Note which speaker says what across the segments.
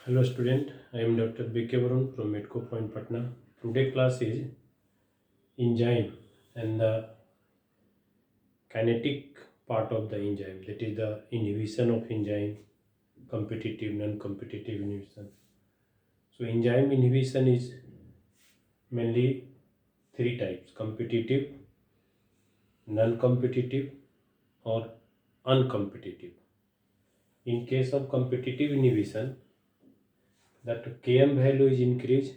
Speaker 1: Hello student, I am Dr. B.K. Varun from Medco Point Patna. Today class is enzyme and the kinetic part of the enzyme, that is the inhibition of enzyme, competitive, non-competitive inhibition. So enzyme inhibition is mainly three types: competitive, non-competitive or uncompetitive. In case of competitive inhibition, that Km value is increased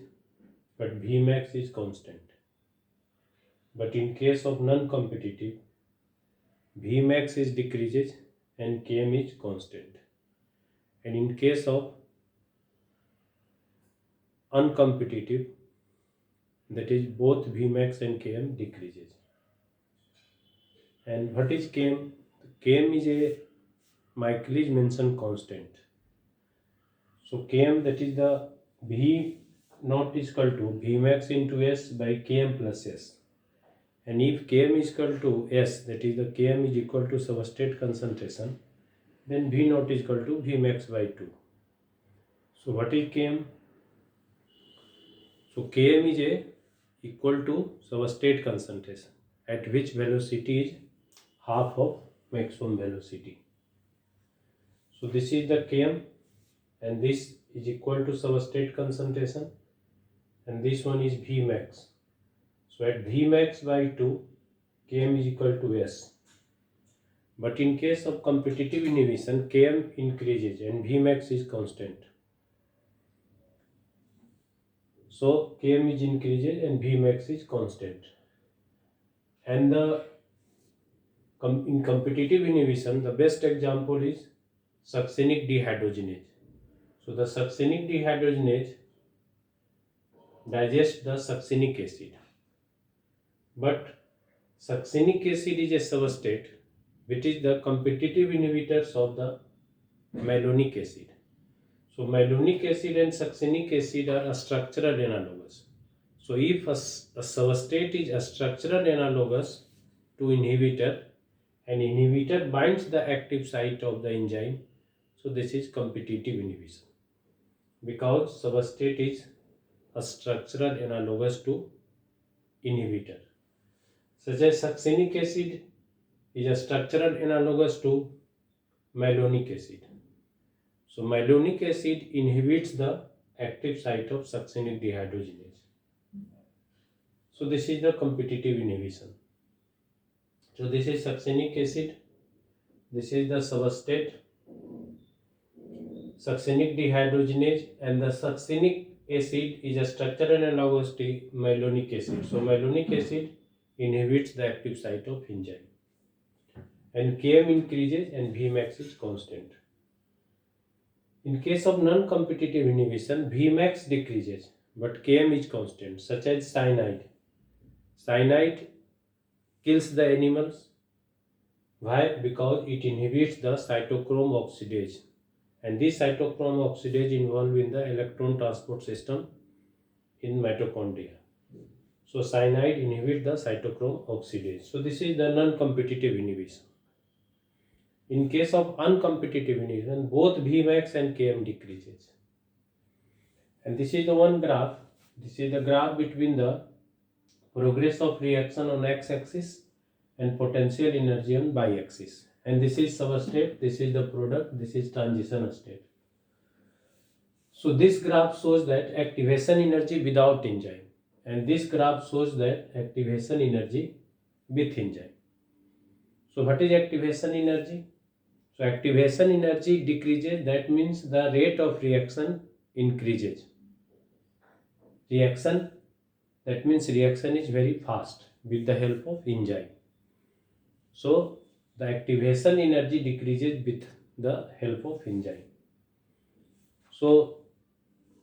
Speaker 1: but Vmax is constant. But in case of non-competitive, Vmax is decreases and Km is constant. And in case of uncompetitive, that is both Vmax and Km decreases. And what is Km? Km is a Michaelis Menten constant. So Km, that is the V naught is equal to Vmax into S by Km plus S. And if Km is equal to S, that is the Km is equal to substrate concentration, then V naught is equal to Vmax by 2. So what is Km? So Km is a equal to substrate concentration, at which velocity is half of maximum velocity. So this is the Km, and this is equal to substrate concentration, and this one is Vmax. So at Vmax by 2, Km is equal to S. But in case of competitive inhibition, Km increases and Vmax is constant. So Km is increases and Vmax is constant. And in competitive inhibition, the best example is succinic dehydrogenase. So the succinic dehydrogenase digests the succinic acid. But succinic acid is a substrate which is the competitive inhibitors of the malonic acid. So malonic acid and succinic acid are a structural analogous. So if a substrate is a structural analogous to inhibitor, and inhibitor binds the active site of the enzyme, so this is competitive inhibition, because substrate is a structural analogous to inhibitor. Such as succinic acid is a structural analogous to malonic acid. So malonic acid inhibits the active site of succinic dehydrogenase. So this is the competitive inhibition. So this is succinic acid, this is the substrate, succinic dehydrogenase, and the succinic acid is a structural analogous to malonic acid. So malonic acid inhibits the active site of enzyme. And Km increases and Vmax is constant. In case of non-competitive inhibition, Vmax decreases but Km is constant, such as cyanide. Cyanide kills the animals. Why? Because it inhibits the cytochrome oxidase, and this cytochrome oxidase involved in the electron transport system in mitochondria. So cyanide inhibits the cytochrome oxidase. So this is the non-competitive inhibition. In case of uncompetitive inhibition, both Vmax and Km decreases. And this is the one graph. This is the graph between the progress of reaction on x-axis and potential energy on y-axis. And this is substrate, this is the product, this is transition state. So this graph shows that activation energy without enzyme, and this graph shows that activation energy with enzyme. So what is activation energy? So activation energy decreases, that means the rate of reaction increases. Reaction, that means reaction is very fast with the help of enzyme. So the activation energy decreases with the help of enzyme. So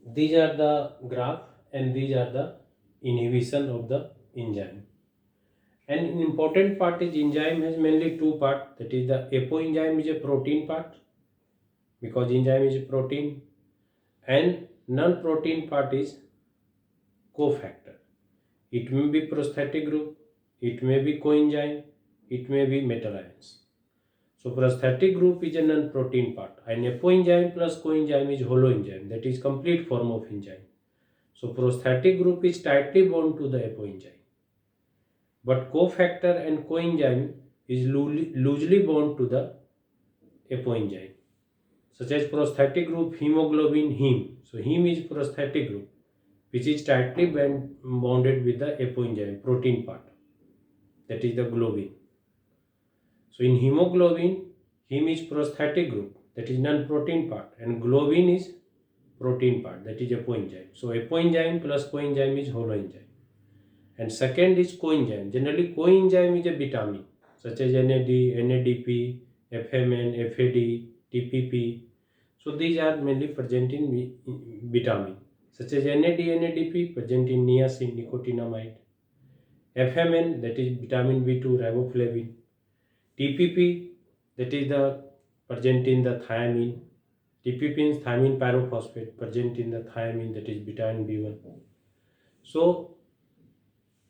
Speaker 1: these are the graph and these are the inhibition of the enzyme. And an important part is enzyme has mainly two parts, that is the apoenzyme is a protein part, because enzyme is a protein, and non-protein part is cofactor. It may be prosthetic group, it may be coenzyme, it may be metal ions. So prosthetic group is a non-protein part, and apoenzyme plus coenzyme is holoenzyme, that is complete form of enzyme. So prosthetic group is tightly bound to the apoenzyme, but cofactor and coenzyme is loosely bound to the apoenzyme, such as prosthetic group hemoglobin heme. So heme is prosthetic group which is tightly bounded with the apoenzyme protein part, that is the globin. So in hemoglobin, heme is prosthetic group, that is non-protein part, and globin is protein part, that is apoenzyme. So apoenzyme plus coenzyme is holoenzyme. And second is coenzyme. Generally coenzyme is a vitamin such as NAD, NADP, FMN, FAD, TPP. So these are mainly present in vitamin such as NAD, NADP present in niacin, nicotinamide. FMN, that is vitamin B2, riboflavin. TPP, that is the present in the thiamine. TPP means thiamine pyrophosphate, present in the thiamine, that is vitamin B1. So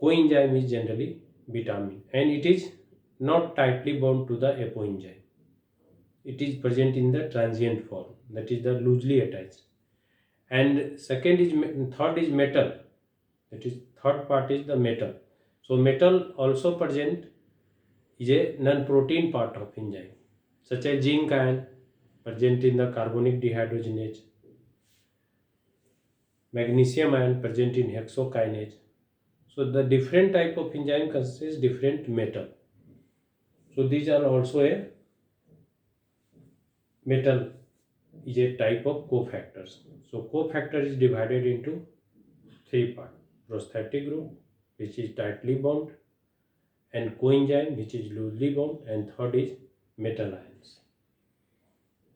Speaker 1: coenzyme is generally vitamin, and it is not tightly bound to the apoenzyme. It is present in the transient form, that is the loosely attached. And third is metal, that is third part is the metal. So metal also present is a non-protein part of enzyme, such as zinc ion present in the carbonic dehydrogenase, magnesium ion present in hexokinase. So the different type of enzyme consists different metal. So these are also a metal is a type of cofactors. So cofactor is divided into three parts: prosthetic group, which is tightly bound, and coenzyme, which is loosely bound, and third is metal ions.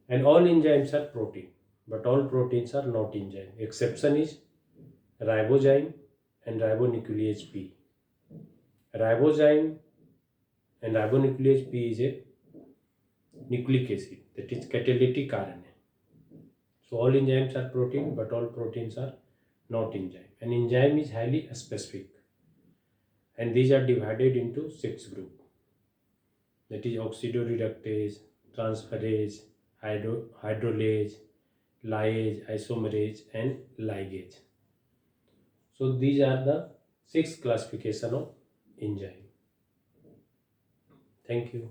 Speaker 1: And all enzymes are protein, but all proteins are not enzyme. Exception is ribozyme and ribonuclease P. Ribozyme and ribonuclease P is a nucleic acid, that is catalytic RNA. So all enzymes are protein, but all proteins are not enzyme. An enzyme is highly specific, and these are divided into 6 groups, that is oxidoreductase, transferase, hydrolase, lyase, isomerase, and ligase. So these are the 6 classification of enzyme. Thank you.